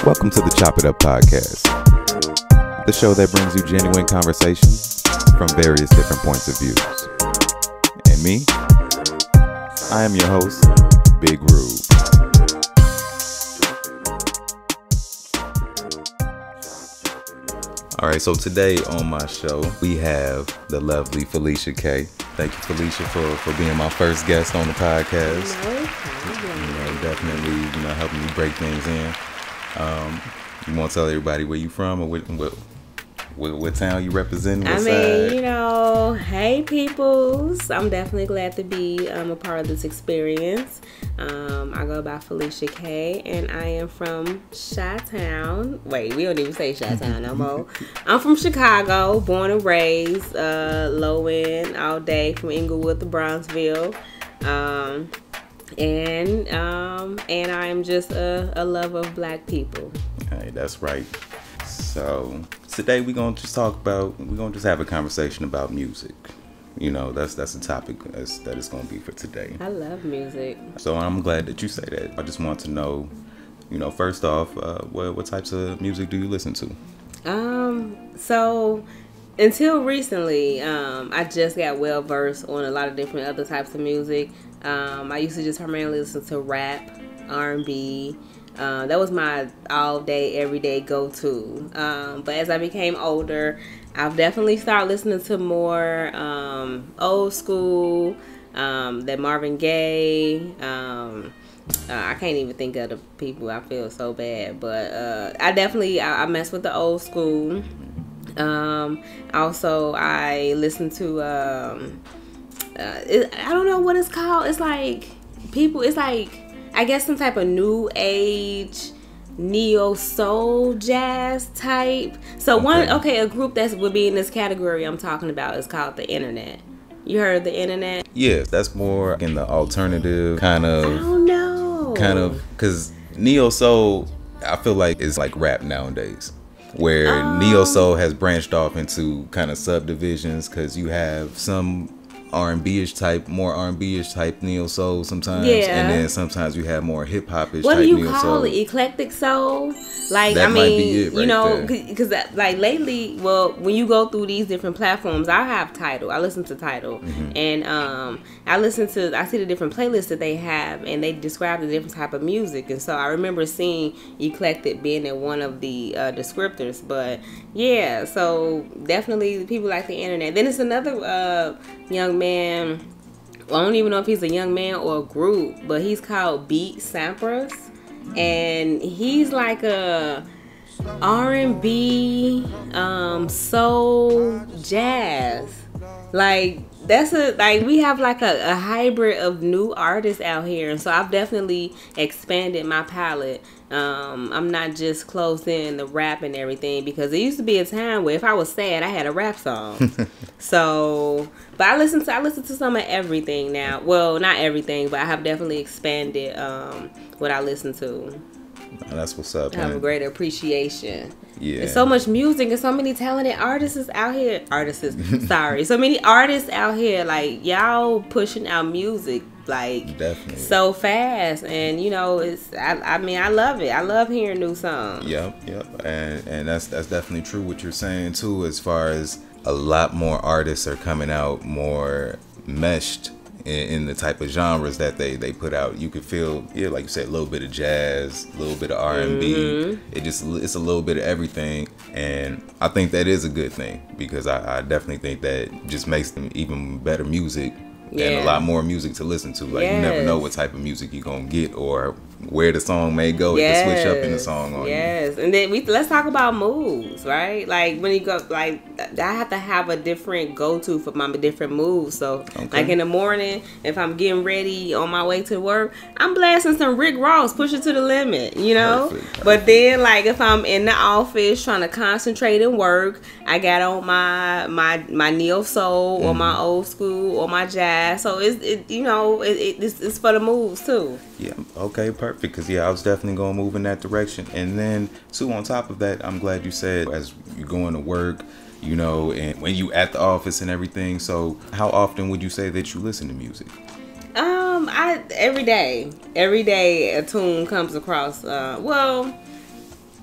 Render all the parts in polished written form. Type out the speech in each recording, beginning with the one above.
Welcome to the Chop It Up podcast, the show that brings you genuine conversations from various different points of views. And me, I am your host, Big Rube. Alright, so today on my show, we have the lovely Phylicia K. Thank you, Phylicia, for being my first guest on the podcast. Definitely, helping me break things in. You want to tell everybody where you from or what town you represent? Hey peoples. I'm definitely glad to be a part of this experience. I go by Phylicia K, and I am from Chi-Town. Wait, we don't even say Chi-Town no more. I'm from Chicago, born and raised, low end all day from Inglewood to Bronzeville. And I'm just a lover of black people. Hey, that's right. So today we're gonna just have a conversation about music. That's the topic that it's gonna be for today. I love music. So I'm glad that you say that. I just want to know, first off, what types of music do you listen to? So until recently, I just got well versed on a lot of different other types of music. I used to just primarily listen to rap, R&B. That was my all-day, everyday go-to. But as I became older, I've definitely started listening to more old school, that Marvin Gaye. I can't even think of the people. I feel so bad. But I mess with the old school. Also, I listen to... I don't know what it's called. It's like I guess some type of new age neo soul jazz type. So a group that would be in this category I'm talking about is called The Internet. You heard of The Internet? Yes, that's more in the alternative kind of. I don't know. Kind of, because neo soul, I feel like is like rap nowadays. Where neo soul has branched off into kind of subdivisions, because you have some R&B-ish type, more R&B-ish type neo soul sometimes, and then sometimes you have more hip hop-ish type neo soul. What do you call it? Eclectic soul? Like, that might be it because like lately, when you go through these different platforms, I have Tidal. I listen to Tidal, and I see the different playlists that they have, and they describe the different type of music, and so I remember seeing eclectic being in one of the descriptors. But yeah, so definitely people like The Internet. Then it's another young man. Well, I don't even know if he's a young man or a group, but he's called Beat Sampras, and he's like a R&B, soul, jazz. Like we have like a hybrid of new artists out here, and so I've definitely expanded my palette. I'm not just closed in the rap and everything, because there used to be a time where if I was sad, I had a rap song. But I listen to some of everything now. Well, not everything, but I have definitely expanded what I listen to. That's what's up. I have a greater appreciation. Yeah. There's so much music and so many talented artists out here. So many artists out here. Like, y'all pushing out music like definitely so fast, and I love it. I love hearing new songs. Yep. And that's definitely true what you're saying too, as far as a lot more artists are coming out more meshed in the type of genres that they put out. You could feel, like you said, a little bit of jazz, a little bit of R&B. It's a little bit of everything, and I think that is a good thing, because I definitely think that just makes them even better music and a lot more music to listen to. Like, you never know what type of music you're gonna get or where the song may go. It can switch up in the song on you. And then let's talk about moves, right? Like, when you go, like, I have to have a different go-to for my different moves. So, like in the morning, if I'm getting ready on my way to work, I'm blasting some Rick Ross, Push It to the Limit, Perfect. But then, like, if I'm in the office trying to concentrate and work, I got on my neo soul or my old school or my jazz. So it's for the moves too. Yeah. Okay. Perfect. Because I was definitely gonna move in that direction. And then too, on top of that, I'm glad you said as you're going to work, and when you at the office and everything. So how often would you say that you listen to music? Every day a tune comes across.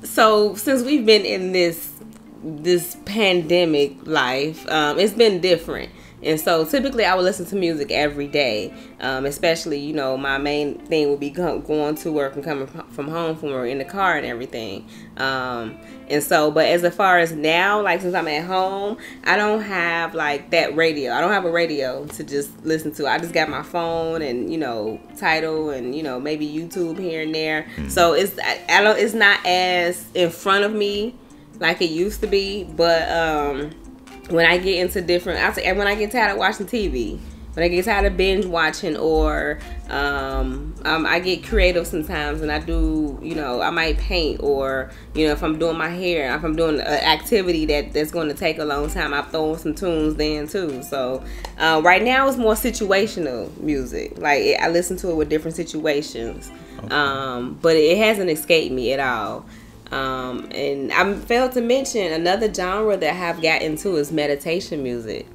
So since we've been in this pandemic life, it's been different. And so typically I would listen to music every day, especially, you know, my main thing would be going to work and coming from home from work in the car and everything. And so, but as far as now, like since I'm at home, I don't have like that radio. I don't have a radio to just listen to. I just got my phone and, you know, Tidal and, you know, maybe YouTube here and there. So it's not as in front of me like it used to be, but when I get into different, when I get tired of watching TV, when I get tired of binge watching, or I get creative sometimes, and I do, you know, I might paint, or, you know, if I'm doing my hair, if I'm doing an activity that's going to take a long time, I'm throwing some tunes then too. So right now it's more situational music. Like I listen to it with different situations, but it hasn't escaped me at all. And I failed to mention another genre that I have gotten into is meditation music.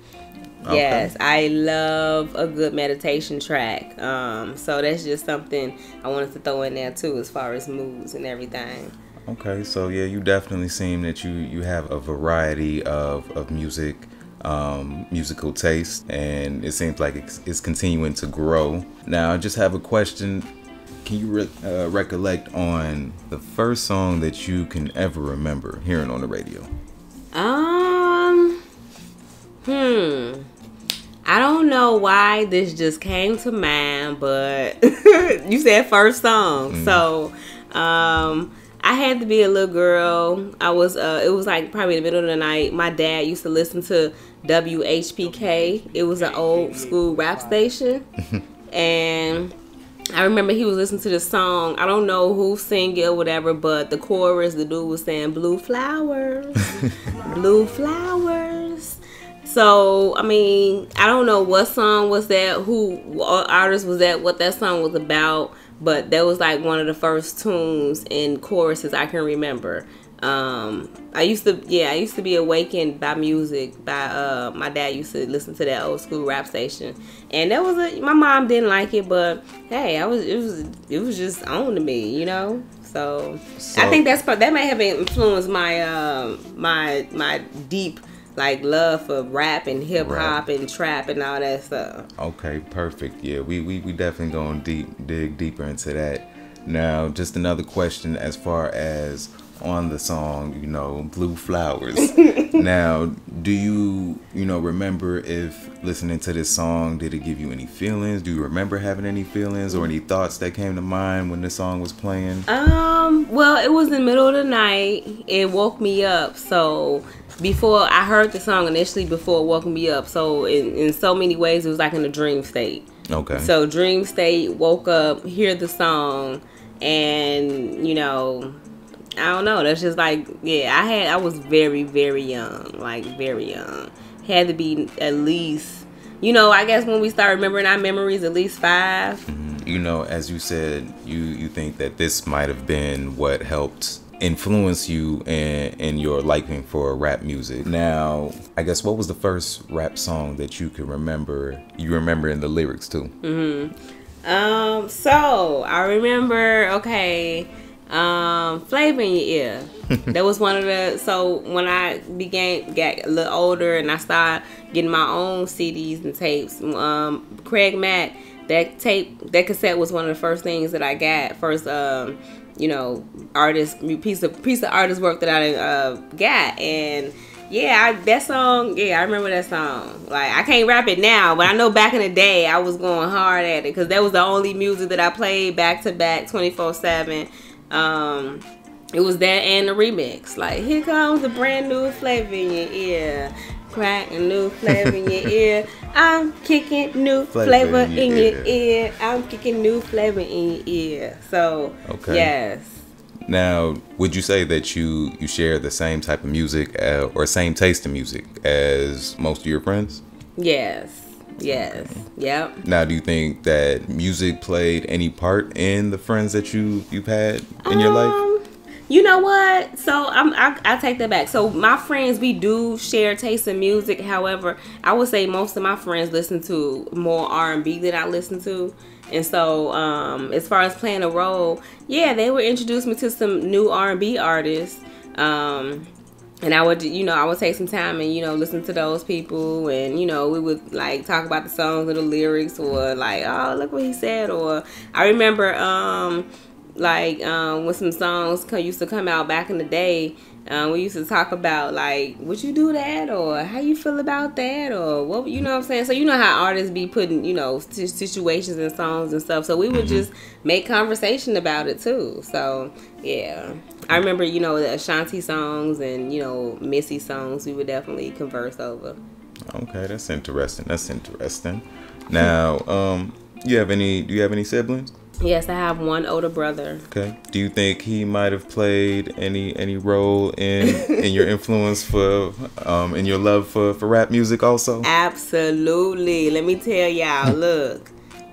Okay. Yes, I love a good meditation track. So that's just something I wanted to throw in there too, as far as moods and everything. Okay, so yeah, you definitely seem that you have a variety of music, musical taste, and it seems like it's continuing to grow. Now, I just have a question. Can you recollect on the first song that you can ever remember hearing on the radio? I don't know why this just came to mind, but you said first song. So, I had to be a little girl. I was, it was like probably in the middle of the night. My dad used to listen to WHPK. It was an old school rap station. And I remember he was listening to the song. I don't know who sang it or whatever, but the chorus, the dude was saying, "Blue flowers, blue flowers." So, I mean, I don't know what song was that, who artist was that, what that song was about, but that was like one of the first tunes and choruses I can remember. I used to be awakened by music. By my dad used to listen to that old school rap station, and that was my mom didn't like it, but hey, it was just on to me, you know. So I think that may have influenced my my deep like love for rap and hip hop and trap and all that stuff. Okay, perfect. Yeah, we definitely going dig deeper into that. Now, just another question as far as on the song, you know, Blue Flowers. Now, do you remember if listening to this song, did it give you any feelings? Do you remember having any feelings or any thoughts that came to mind when this song was playing? Well, it was in the middle of the night. It woke me up. So before I heard the song initially, before it woke me up. So in so many ways, it was like in a dream state. Okay. So dream state, woke up, hear the song, and, you know, I don't know. That's just like, yeah, I was very, very young, like very young. Had to be at least, you know, I guess when we start remembering our memories, at least 5. Mm-hmm. You know, as you said, you think that this might have been what helped influence you in your liking for rap music. Now, I guess what was the first rap song that you could remember? You remember in the lyrics too? Mm-hmm. So I remember, Flavor in Your Ear. That was one of the, so when I got a little older and I started getting my own CDs and tapes, Craig Mack, that cassette was one of the first things that I got. First, you know, piece of artist work that I got. And that song, I remember that song. Like, I can't rap it now, but I know back in the day I was going hard at it because that was the only music that I played back to back 24/7. It was that and the remix. Like, here comes a brand new flavor in your ear. Crack a new flavor in your ear. I'm kicking new flavor in your ear. I'm kicking new flavor in your ear. So, yes. Now, would you say that you share the same type of music or same taste in music as most of your friends? Yes. Yes. Okay. Yep. Now, do you think that music played any part in the friends that you've had in your life? You know what? So I take that back. So my friends, we do share taste in music. However, I would say most of my friends listen to more R&B than I listen to. And so as far as playing a role, yeah, they would introduce me to some new R&B artists. And I would, I would take some time and, listen to those people. And, we would, like, talk about the songs or the lyrics or, like, oh, look what he said. Or I remember, when some songs used to come out back in the day, we used to talk about, like, would you do that? Or how you feel about that? Or what, you know what I'm saying? So, you know how artists be putting, situations in songs and stuff. So we would just make conversation about it, too. So, yeah. I remember, the Ashanti songs and, Missy songs we would definitely converse over. Okay, that's interesting. Now, do you have any siblings? Yes, I have one older brother. Okay. Do you think he might have played any role in your influence for in your love for rap music also? Absolutely. Let me tell y'all, look,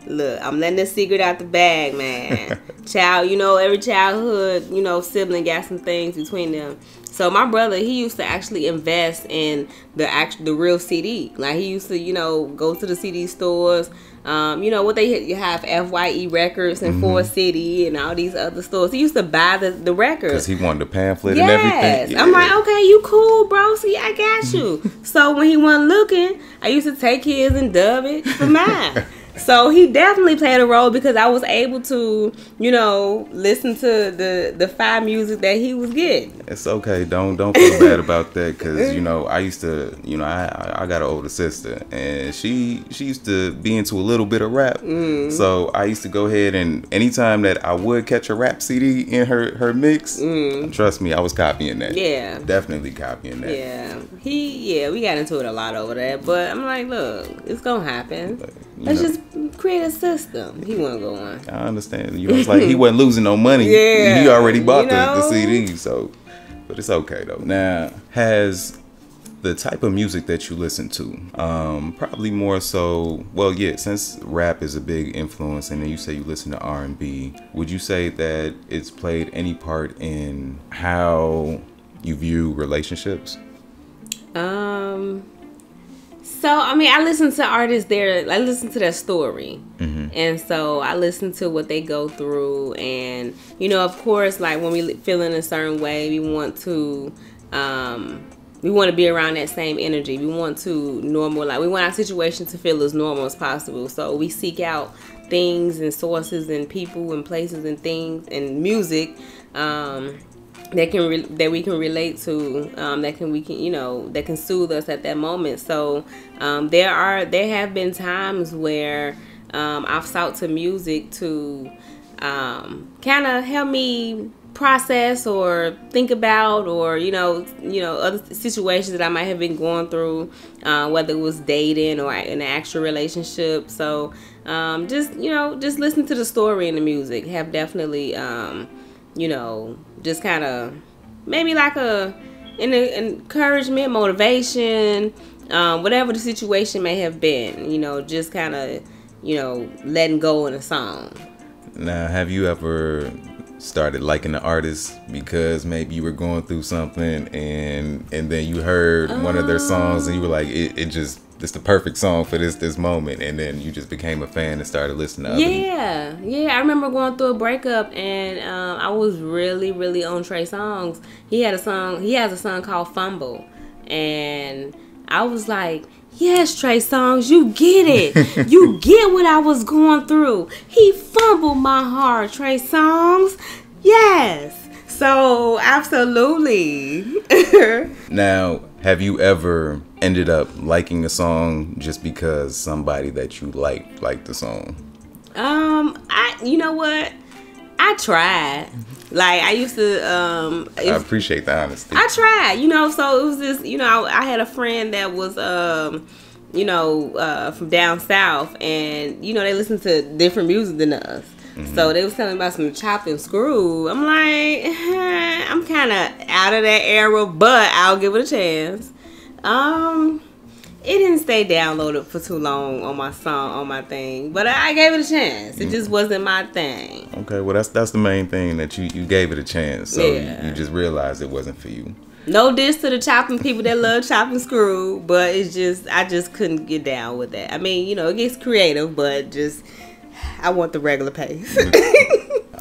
I'm letting this secret out the bag, man. Child, every childhood, sibling got some things between them. So my brother, he used to actually invest in the real CD. Like he used to, go to the CD stores. What you have FYE Records and Ford City and all these other stores. He used to buy the records because he wanted the pamphlet and everything. Yeah. I'm like, okay, you cool, bro. See, I got you. So when he wasn't looking, I used to take his and dub it for mine. So he definitely played a role because I was able to, listen to the fire music that he was getting. It's okay. Don't feel bad about that because, I used to, I got an older sister and she used to be into a little bit of rap. So I used to go ahead and anytime that I would catch a rap CD in her mix, trust me, I was copying that. Yeah. Definitely copying that. Yeah. We got into it a lot over that. But I'm like, look, it's going to happen. Let's just create a system. He wasn't going. I understand. It's like he wasn't losing no money. He already bought the CD. So, but it's okay though. Now, has the type of music that you listen to, probably more so. Well, yeah, since rap is a big influence, and then you say you listen to R&B, would you say that it's played any part in how you view relationships? So, I listen to artists I listen to their story. And so I listen to what they go through. And, of course, like when we feel in a certain way, we want to be around that same energy. We want to we want our situation to feel as normal as possible. So we seek out things and sources and people and places and things and music, that we can relate to, that can soothe us at that moment. So there have been times where I've sought to music to kind of help me process or think about or other situations that I might have been going through, whether it was dating or in an actual relationship. So just listen to the story in the music have definitely just kind of maybe like an encouragement, motivation, whatever the situation may have been, just kind of, letting go in a song. Now, have you ever started liking the artist because maybe you were going through something and then you heard one of their songs and you were like, it's the perfect song for this moment, and then you just became a fan and started listening to other I remember going through a breakup and I was really, really on Trey Songz. He has a song called Fumble, and I was like, yes, Trey Songz, you get it. You get what I was going through. He fumbled my heart, Trey Songz. Yes. So, absolutely. Now, have you ever ended up liking a song just because somebody that you liked the song? You know what? I tried. Like, I used to, I appreciate the honesty. I tried, so it was this, I had a friend that was, from down south, and, they listen to different music than us. So they was telling me about some Chop and Screw. I'm like, I'm kind of out of that era, but I'll give it a chance. it didn't stay downloaded for too long on my thing, but I gave it a chance. It just wasn't my thing. Okay, well that's the main thing, that you gave it a chance. So you just realized it wasn't for you. No diss to the chopping people that love chopping screw, but it's just I just couldn't get down with that. I mean, you know, it gets creative, but just I want the regular pace.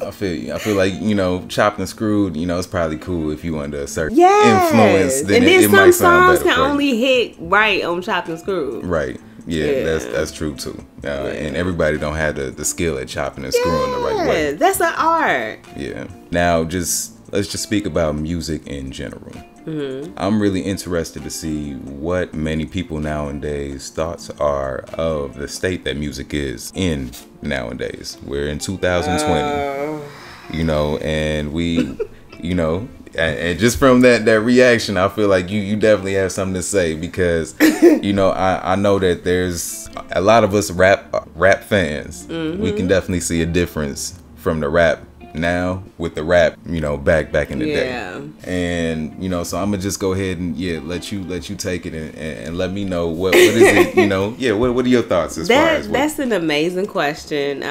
I feel you. I feel like, you know, chopped and screwed, you know, it's probably cool if you under a certain influence. Then and then it might some sound songs better can for only hit right on chopped and screwed. Right. Yeah, that's true too. And everybody don't have the skill at chopping and screwing the right way. That's an art. Yeah. Now, let's just speak about music in general. I'm really interested to see what many people nowadays thoughts are of the state that music is in nowadays. We're in 2020, you know, and we, you know, and just from that reaction, I feel like you definitely have something to say, because, you know, I know that there's a lot of us rap fans. We can definitely see a difference from the rap now with the rap, you know, back in the day. And, you know, so I'm gonna just go ahead and let you take it and let me know what is it, you know, what are your thoughts as far as that's an amazing question.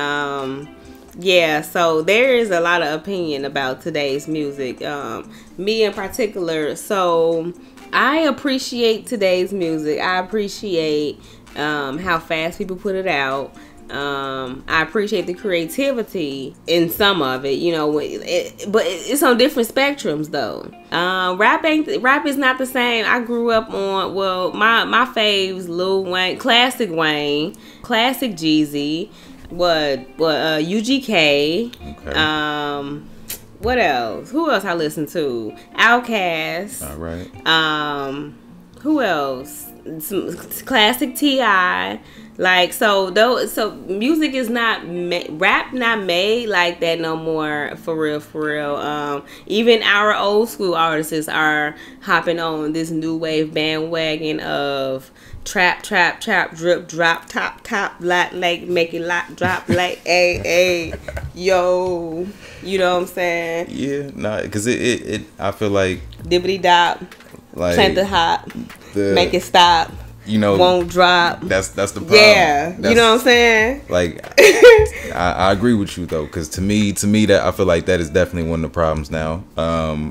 So there is a lot of opinion about today's music. Me in particular, so I appreciate today's music. I appreciate how fast people put it out. I appreciate the creativity in some of it, you know, but it's on different spectrums though. Rap is not the same. I grew up on, my faves, Lil Wayne, classic Jeezy, UGK, Okay. What else? Who else I listen to? Outkast. All right. Who else? Some classic T.I. Like, so music is not rap not made like that no more, for real. Even our old school artists are hopping on this new wave bandwagon of trap, drip, drop, top, like make it lock, drop, like a yo, you know what I'm saying? Yeah, nah, because it I feel like dibbity dop, like plant the hop, make it stop. You know, won't drop. That's the problem. Yeah, you know what I'm saying. Like, I agree with you though, because to me, that I feel like that is definitely one of the problems now.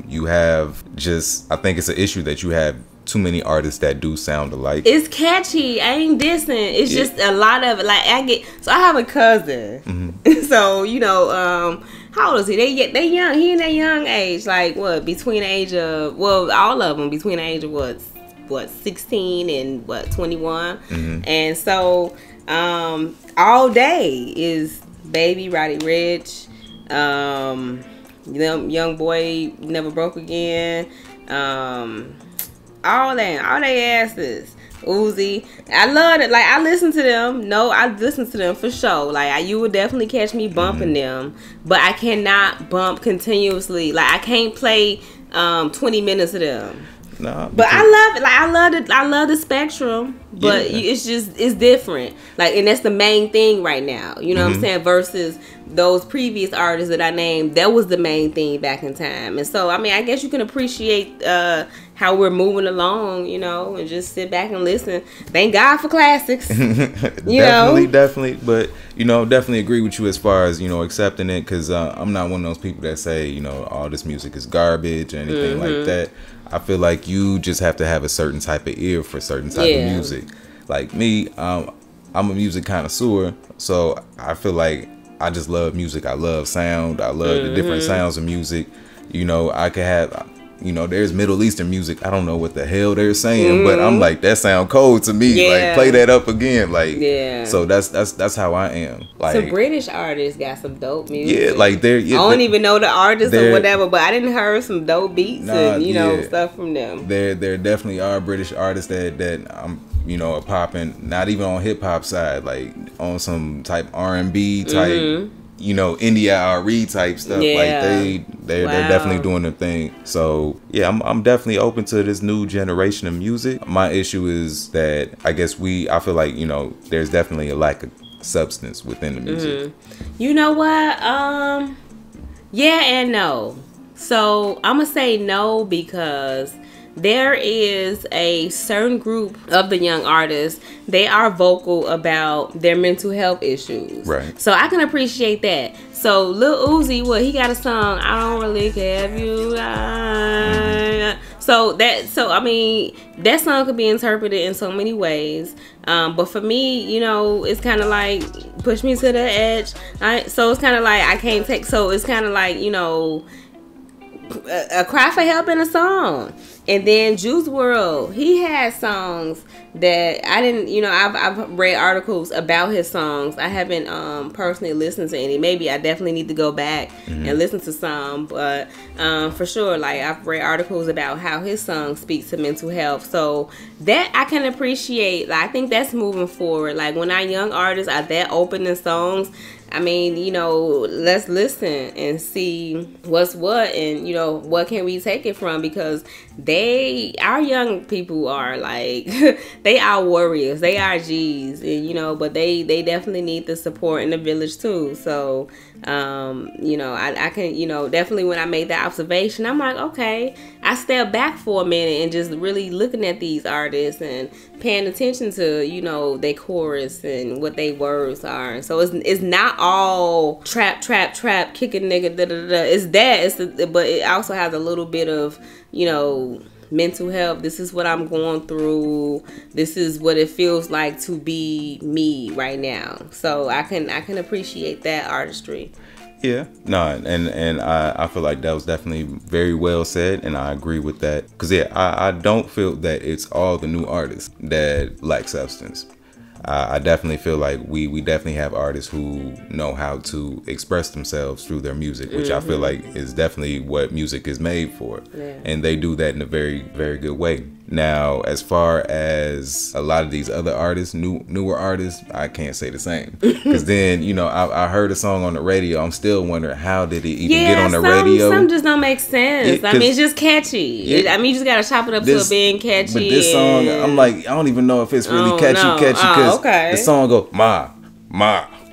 You have I think it's an issue that you have too many artists that do sound alike. It's catchy. I ain't dissing. It's just a lot of it. Like I have a cousin. So you know, how old is he? They young. He in that young age. Like what? Between the age of all of them between the age of what 16 and 21. And so all day is Baby, Roddy Ricch, Young Boy Never Broke Again, all they asses. Uzi, I love it. Like I listen to them. No, I listen to them for sure. Like you would definitely catch me bumping them, but I cannot bump continuously. Like I can't play 20 minutes of them. No, but I love it. Like I love the spectrum, but it's different. Like, and that's the main thing right now. You know what I'm saying? Versus those previous artists that I named, that was the main thing back in time. And so, I mean, I guess you can appreciate how we're moving along, you know, and just sit back and listen. Thank God for classics. Definitely. But, you know, definitely agree with you as far as, you know, accepting it. Because I'm not one of those people that say, you know, all this music is garbage or anything like that. I feel like you just have to have a certain type of ear for certain type of music. Like me, I'm a music connoisseur. So I feel like I just love music. I love sound. I love the different sounds of music. You know, I could have... You know, there's Middle Eastern music. I don't know what the hell they're saying, but I'm like, that sound cold to me. Like, play that up again. Like, so that's how I am. Like, some British artists got some dope music. Yeah, like I don't even know the artists or whatever, but I didn't heard some dope beats and you know stuff from them. There definitely are British artists that you know, are popping. Not even on hip hop side, like on some type R&B type. You know, India R.E. type stuff. Like they're definitely doing their thing. So yeah, I'm definitely open to this new generation of music. My issue is that I feel like, you know, there's definitely a lack of substance within the music. You know what? Yeah and no. So I'm gonna say no because there is a certain group of the young artists, they are vocal about their mental health issues. Right. So I can appreciate that. So Lil Uzi, he got a song, I Don't Really Care If You Die. So I mean, that song could be interpreted in so many ways. But for me, it's kind of like push me to the edge. So it's kind of like I can't take. So it's kind of like a cry for help in a song. And then Juice WRLD, he had songs that I didn't, I've read articles about his songs. I haven't personally listened to any. Maybe I definitely need to go back and listen to some. But for sure, like I've read articles about how his songs speak to mental health. So that I can appreciate. Like, I think that's moving forward. Like when our young artists are that open in songs, I mean, let's listen and see what's what, and what can we take it from, because our young people are like, they are warriors, they are G's, and but they definitely need the support in the village too. So I can, definitely when I made that observation, I'm like, okay, I stepped back for a minute and just really looking at these artists and paying attention to, their chorus and what their words are. And so it's not all trap, kicking nigga, da da da. It's that, but it also has a little bit of, mental health. This is what I'm going through. This is what it feels like to be me right now. So I can appreciate that artistry. Yeah, no, and I feel like that was definitely very well said, and I agree with that. Because I don't feel that it's all the new artists that lack substance. I definitely feel like we definitely have artists who know how to express themselves through their music, which I feel like is definitely what music is made for. Yeah. And they do that in a very, very good way. Now, as far as a lot of these other artists, newer artists, I can't say the same. Because then, I heard a song on the radio. I'm still wondering, how did it even get on the radio? Some just don't make sense. I mean, it's just catchy. You just got to chop it up to it being catchy. But this song, I'm like, I don't even know if it's really catchy, because the song go, ma.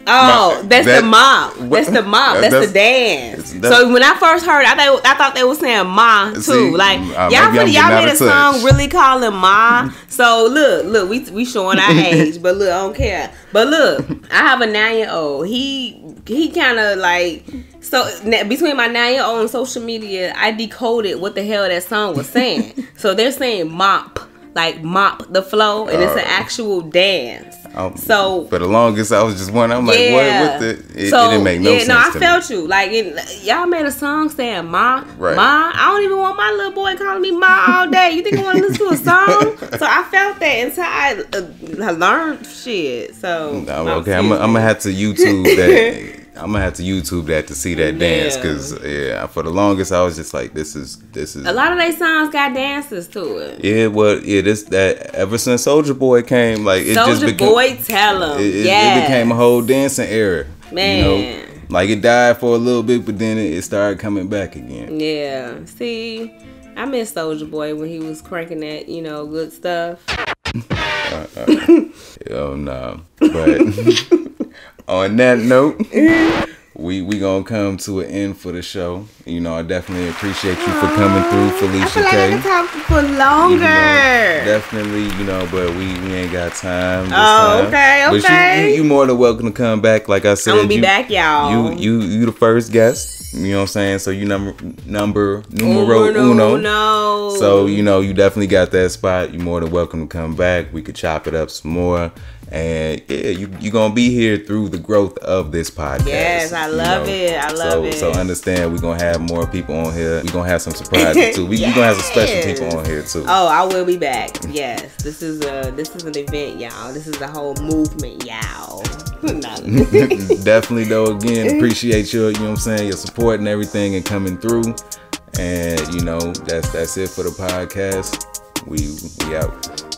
Oh, that's the mop. That's the mop. That's the dance. So when I first heard, I thought they were saying ma too. See, like y'all made a song really calling ma. So look, we showing our age, but look, I don't care. But look, I have a 9-year-old. He kind of like, so between my 9-year-old and social media, I decoded what the hell that song was saying. So they're saying mop. Like mop the flow, and it's an actual dance. So for the longest, I was just wondering. I'm like, what? It didn't make no sense. I felt you. Like y'all made a song saying "ma, right. Ma." I don't even want my little boy calling me "ma" all day. You think I want to listen to a song? So I felt that until I learned shit. So okay, I'm gonna have to YouTube that. I'm gonna have to YouTube that to see that dance, because for the longest I was just like, this is a lot of their songs got dances to it. Yeah, well, that ever since Soulja Boy came, like it just became, Boy, tell him, it became a whole dancing era, man. Like it died for a little bit, but then it started coming back again. Yeah, see, I miss Soulja Boy when he was cranking that, good stuff. No, but. On that note, we gonna come to an end for the show. I definitely appreciate you for coming through, Phylicia K. I can talk for longer. Definitely, but we ain't got time this time. Okay. But you more than welcome to come back. Like I said, I'm gonna be back, y'all. You the first guest. You know what I'm saying? So you numero uno. So you definitely got that spot. You're more than welcome to come back. We could chop it up some more. And you're gonna be here through the growth of this podcast. Yes, I love it. I love it. So understand, we're gonna have more people on here. We're gonna have some surprises too. We're gonna have some special people on here too. Oh, I will be back. Yes, this is an event, y'all. This is the whole movement, y'all. Definitely though. Again, appreciate your your support and everything and coming through. And that's it for the podcast. We out.